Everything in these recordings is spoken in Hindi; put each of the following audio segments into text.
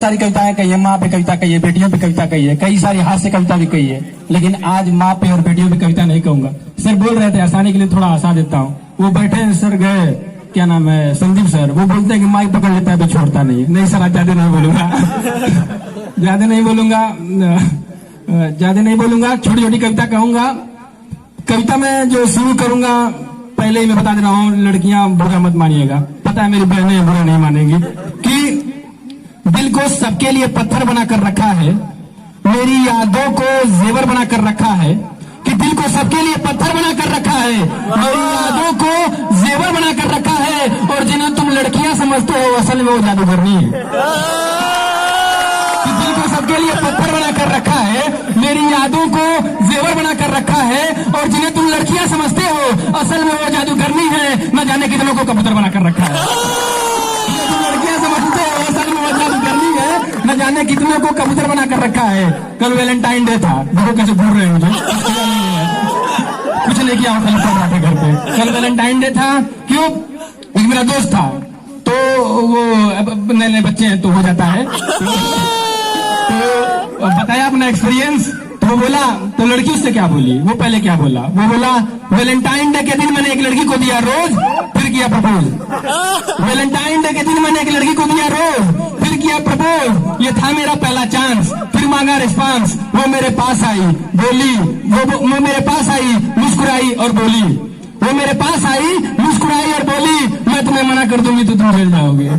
सारी कविताएं कही है, माँ पे कविता कही है, बेटियों पे कविता कही है, कई सारी हास्य कविता भी कही है, लेकिन आज माँ पे और बेटियों पे कविता नहीं कहूंगा। सर बोल रहे थे आसानी के लिए थोड़ा हंसा देता हूँ। वो बैठे सर गए, क्या नाम है, संदीप सर, वो बोलते हैं कि माइक पकड़ लेता है तो छोड़ता नहीं। नहीं सर आज ज्यादा नहीं बोलूंगा ज्यादा नहीं बोलूंगा, छोटी छोटी कविता कहूंगा। कविता में जो शुरू करूंगा, पहले ही मैं बता दे रहा हूँ, लड़कियां बुरा मत मानिएगा, पता है मेरी बहनें बुरा नहीं मानेंगी, कि दिल को सबके लिए पत्थर बनाकर रखा है, मेरी यादों को जेवर बनाकर रखा है, कि दिल को सबके लिए पत्थर बनाकर रखा है, मेरी यादों को जेवर बनाकर रखा है, और जिन्हें तुम लड़कियां समझते हो असल में वो जादूगरनी है। कि दिल को सबके लिए पत्थर बनाकर रखा है, मेरी यादों को जेवर बनाकर रखा है, और जिन्हें तुम लड़कियां समझते हो असल में वो जादूगरनी है। न जाने कितनों को कबूतर बनाकर रखा है, लड़कियां समझते हो असल में वो जादूगरनी है, न जाने कितनों को कबूतर बनाकर रखा है। कल वैलेंटाइन डे था, देखो कैसे भूल रहे हैं मुझे, कुछ नहीं किया हूं, कल पढ़ रहा था घर पे। कल वैलेंटाइन डे था, क्यों? एक मेरा दोस्त था, तो वो नए नए बच्चे हैं तो हो जाता है, तो बताया अपना एक्सपीरियंस। तो वो बोला, तो लड़की उससे क्या बोली, वो पहले क्या बोला, वो बोला वैलेंटाइन डे के दिन मैंने एक लड़की को दिया रोज, फिर किया प्रपोज। वैलेंटाइन डे के दिन मैंने एक लड़की को दिया रोज, फिर किया प्रपोज। ये था मेरा पहला चांस, फिर मांगा रिस्पांस। वो मेरे पास आई, बोली, वो मेरे पास आई, मुस्कुराई और बोली, वो मेरे पास आई, मुस्कुराई और बोली, मैं तुम्हें मना कर दूंगी तो तुम जल जाओगे।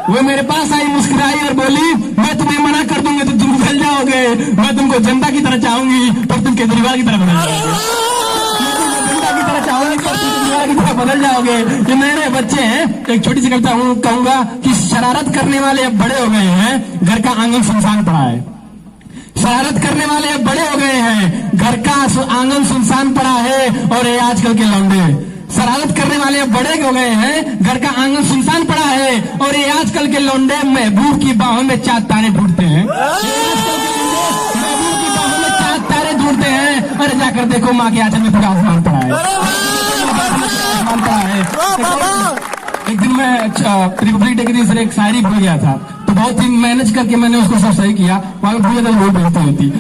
वो मेरे पास आई, मुस्कुराई और बोली, मैं तुम्हें मना कर दूंगी तो तुम जल जाओगे। मैं तुमको जनता की तरह चाहूंगी पर तुम केजरीवाल की तरह बदल जाओगे। जनता की तरह चाहूंगी पर तुम केजरीवाल की तरह बदल जाओगे। ये नए नए बच्चे हैं, एक छोटी सी कविता कहूंगा कि शरारत करने वाले अब बड़े हो गए हैं, घर का आंगन सुनसान पड़ा है। शरारत करने वाले अब बड़े हो गए हैं, घर का आंगन सुनसान पड़ा है, और ये आजकल के लौंडे। शरारत करने वाले अब बड़े हो गए हैं, घर का आंगन सुनसान पड़ा है, और ये आजकल के लौंडे महबूब की बाहों में चांद तारे ढूंढते हैं। महबूब की बाहों में चांद तारे ढूंढते हैं। अरे जाकर देखो माँ के आंचल में पूरा आसमान पड़ा है, आसमान पड़ा है। एक दिन मैं रिपब्लिक डे के दिन सर एक शायरी भूल गया था, तो बहुत ही मैनेज करके मैंने उसको सब सही किया, वहां भूल गया वो बेहतर होती।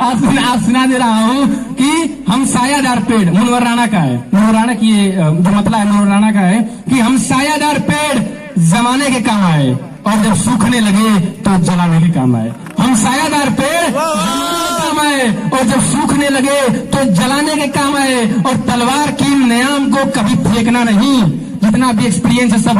आज सुना दे रहा हूँ कि हम सायादार पेड़, मुनवर राणा का है, मुनवर राणा की जो मतलब है मुनवर राणा का है, कि हम सायादार पेड़ जमाने के काम आए, और जब सूखने लगे तो जलाने के काम आए। हम सायादार पेड़ काम आए, और जब सूखने लगे तो जलाने के काम आए, और तलवार की नयाम को कभी फेंकना नहीं। जितना भी एक्सपीरियंस है सब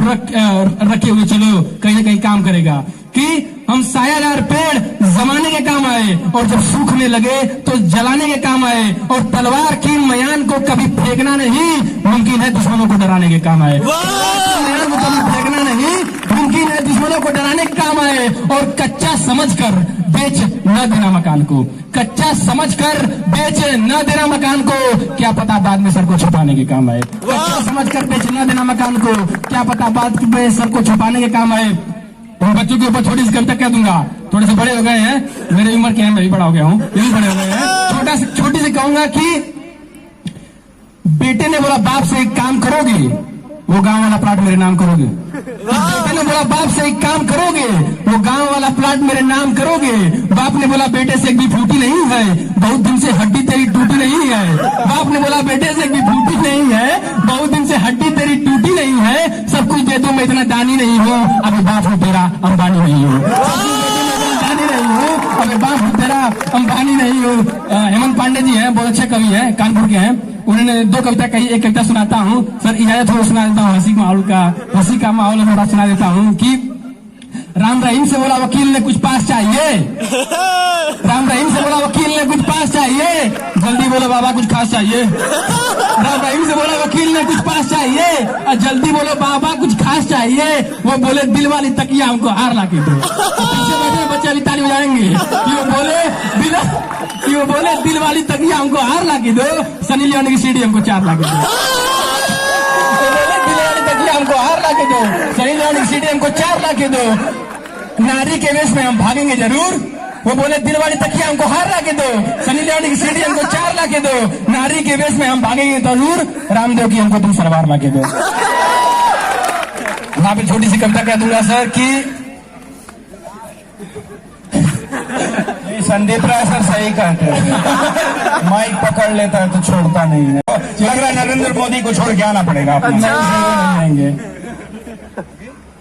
रखे हुए चलो, कहीं ना कहीं काम करेगा। कि हम सायादार पेड़ जमाने के काम आए, और जब सूखने लगे तो जलाने के काम आए, और तलवार की मयान को कभी फेंकना नहीं, मुमकिन है दुश्मनों को डराने के काम आए। मयान को कभी फेंकना नहीं, मुमकिन है दुश्मनों को डराने के काम आए। और कच्चा समझकर बेच न देना मकान को, कच्चा समझकर बेच न देना मकान को, क्या पता बाद में सर को छुपाने के काम आए। कच्चा समझकर बेच न देना मकान को, क्या पता बाद में सर को छुपाने के काम आए। उन बच्चों के ऊपर छोटी सी कविता कह दूंगा, थोड़े से बड़े हो गए हैं, मेरी उम्र के हैं, मैं भी बड़ा हो गया हूँ, ये भी बड़े हो गए हैं। छोटी सी कहूंगा कि बेटे ने बोला बाप से एक काम करोगे, वो गांव वाला प्लाट मेरे नाम करोगे। बेटे ने बोला बाप से एक काम करोगे, वो गांव वाला प्लाट मेरे नाम करोगे। बाप ने बोला बेटे से एक भी फूटी नहीं है, बहुत दिन से हड्डी तेरी टूटी नहीं है। बाप ने बोला बेटे से एक भी फूटी नहीं है, बहुत दिन से हड्डी तेरी टूटी नहीं है। सब कुछ दे दो मैं इतना दानी नहीं हूँ, अभी बाप हूँ तेरा अंबानी नहीं हूँ। दानी नहीं हूँ, अभी बाप हूँ तेरा अंबानी नहीं हूँ। हेमंत पांडे जी हैं, बहुत अच्छे कवि हैं, कानपुर के हैं, उन्होंने दो कविता कही, एक कविता सुनाता हूँ सर, इजाजत हो सुना देता हूँ। हंसी का माहौल थोड़ा सुना देता हूँ कि राम रहीम से बोला वकील ने कुछ पास चाहिए, राम रहीम से बोला वकील ने कुछ पास चाहिए, जल्दी बोलो बाबा कुछ खास चाहिए। राम रहीम से बोला वकील ने कुछ पास चाहिए, और जल्दी बोलो बाबा कुछ खास चाहिए। वो बोले दिल वाली तकिया हमको हार ला के दो। पीछे बैठे बच्चे अभी ताली बजाएंगे कि वो बोले दिल वाली तकिया हमको हार ला के दो, सनी लियोन की सीडी हमको 4 ला के दो। दिल वाली तकिया हमको हार ला के दो, सनी लियोन की सीडी हमको 4 ला के दो, नारी के वेश में हम भागेंगे जरूर। वो बोले दिल वाली तकिया हमको हार ला के दो, सनी लियोन की सीडी हमको 4 ला के दो, नारी के वेश में हम भागेंगे जरूर, रामदेव की हमको तुम सलवार ला के दो। वहां पे छोटी सी कविता कह दूंगा सर कि संदीप राय सर सही कहते हैं, माइक पकड़ लेता है तो छोड़ता नहीं है। लग रहा है नरेंद्र मोदी को छोड़ के आना पड़ेगा। नहीं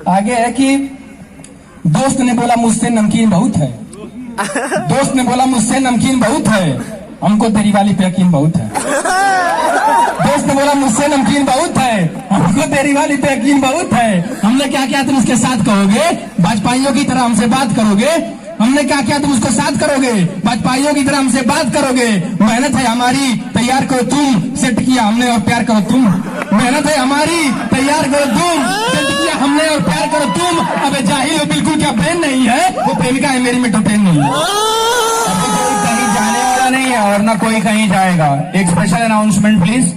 आगे है कि दोस्त ने बोला मुझसे नमकीन बहुत है, दोस्त ने बोला मुझसे नमकीन बहुत है, हमको तेरी वाली पे यकीन बहुत है। दोस्त ने बोला मुझसे नमकीन बहुत है, हमको तेरी वाली पे यकीन बहुत है। हमने क्या किया तुम उसके साथ कहोगे, भाजपाइयों की तरह हमसे बात करोगे। हमने क्या किया तुम उसको साथ करोगे, भाजपाइयों की तरह हमसे बात करोगे। मेहनत है हमारी, तैयार करो तुम, सेट किया हमने और प्यार करो तुम। मेहनत है हमारी, तैयार करो तुम, सेट किया हमने और प्यार करो तुम। अबे जाहिल हो बिल्कुल, क्या ब्रेन नहीं है, वो प्रेमिका है मेरी में तो ट्रेन नहीं है। कोई कहीं जाने वाला नहीं है और ना कोई कहीं जाएगा। एक स्पेशल अनाउंसमेंट प्लीज।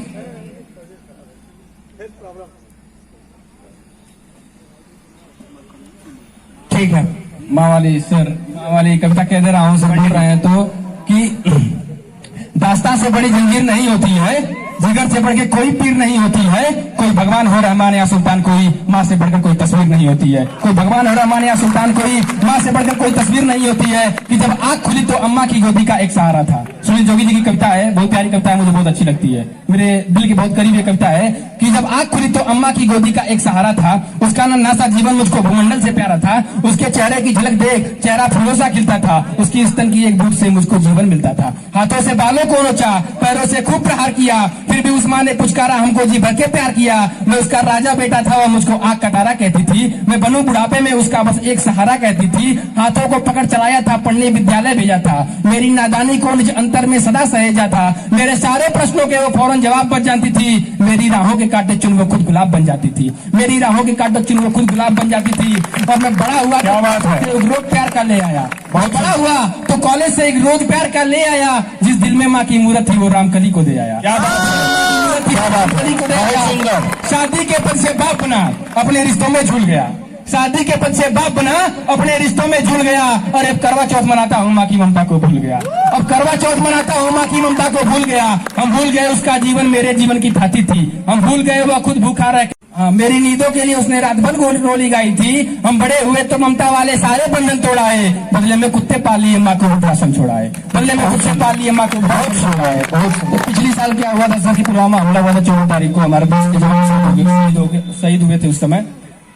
ठीक है, माँ वाली कविता कह दे रहा हूँ, सर बोल रहे हैं तो कि दास्तां से बड़ी जंजीर नहीं होती है, जिगर से बढ़ के कोई पीर नहीं होती है। कोई भगवान हो रहमान या सुल्तान, कोई माँ से बढ़कर कोई तस्वीर नहीं होती है। कोई भगवान हो रहमान या सुल्तान, कोई माँ से बढ़कर कोई तस्वीर नहीं होती है। कि जब आंख खुली तो अम्मा की गोदी का एक सहारा था। सुनील जोगी जी की कविता है, बहुत प्यारी कविता है, मुझे बहुत अच्छी लगती है, मेरे दिल के बहुत करीब ये कविता है। कि जब आंख खुली तो अम्मा की गोदी का एक सहारा था, उसका नन्हा सा जीवन मुझको भूमंडल से प्यारा था। उसके चेहरे की झलक देख चेहरा फूलों सा खिलता था, उसकी स्तन की एक बूंद से मुझको जीवन मिलता था। हाथों से बालों को नोचा, पैरों से खूब प्रहार किया, फिर भी उस माँ ने पुचकारा, हमको जी भर के प्यार किया। मैं उसका राजा बेटा था, वह मुझको आंख कटारा कहती थी। मैं बनूं बुढ़ापे में उसका बस एक सहारा कहती थी। हाथों को पकड़ चलाया था, पढ़ने विद्यालय भेजा था। मेरी नादानी को निज अंतर में सदा सहेजा था। मेरे सारे प्रश्नों के वो फौरन जवाब बन जाती थी। मेरी राहों के कांटे चुन वो खुद गुलाब बन जाती थी। मेरी राहों के कांटे चुन वो खुद गुलाब बन जाती थी। और मैं बड़ा हुआ, क्या बात है, एक रोज प्यार का ले आया। बहुत बड़ा हुआ तो कॉलेज से एक रोज प्यार का ले आया। जिस दिल में माँ की मूर्त थी वो रामकली को दे आया। क्या बात है, क्या बात है, बहुत सुंदर। शादी के पद से बाप बना, अपने रिश्तों में झूल गया। शादी के पद से बाप बना, अपने रिश्तों में झूल गया। और अब करवा चौथ मनाता हूँ, माँ की ममता को भूल गया। अब करवा चौथ मनाता हूँ, माँ की ममता को भूल गया। हम भूल गए उसका जीवन मेरे जीवन की थाती थी। हम भूल गए वह खुद भूखा रह, मेरी नींदों के लिए उसने रात भर गोली गाई थी। हम बड़े हुए तो ममता वाले सारे बंधन तोड़ाए, बदले में कुत्ते पाल लिए माँ को वृद्धाश्रम छोड़ाए। बदले में कुत्ते पाल लिए माँ को बहुत छोड़ाए। बहुत पिछली साल क्या हुआ था सर कि पुलवामा हमला हुआ था 14 तारीख को, हमारे देश के जवान शहीद हुए थे उस समय।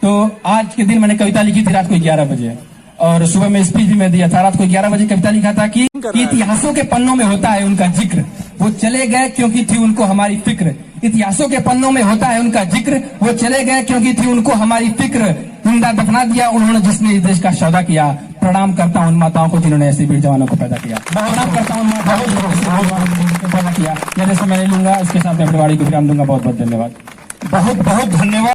तो आज के दिन मैंने कविता लिखी थी रात को 11 बजे, और सुबह में स्पीच भी मैं दिया था। रात को 11 बजे कविता लिखा था कि इतिहासों के पन्नों में होता है उनका जिक्र, वो चले गए क्योंकि थी उनको हमारी फिक्र। इतिहासों के पन्नों में होता है उनका जिक्र, वो चले गए क्योंकि थी उनको हमारी फिक्र। जिंदा दफना दिया उन्होंने जिसने इस देश का सौदा किया। प्रणाम करता हूँ उन माताओं को जिन्होंने ऐसे वीर जवानों को पैदा किया। प्रणाम करता हूँ उन माताओं को पैदा किया। जैसे मैं नहीं लूंगा, इसके साथ मैं अपनी वाणी को विराम दूंगा। बहुत बहुत धन्यवाद। बहुत बहुत धन्यवाद।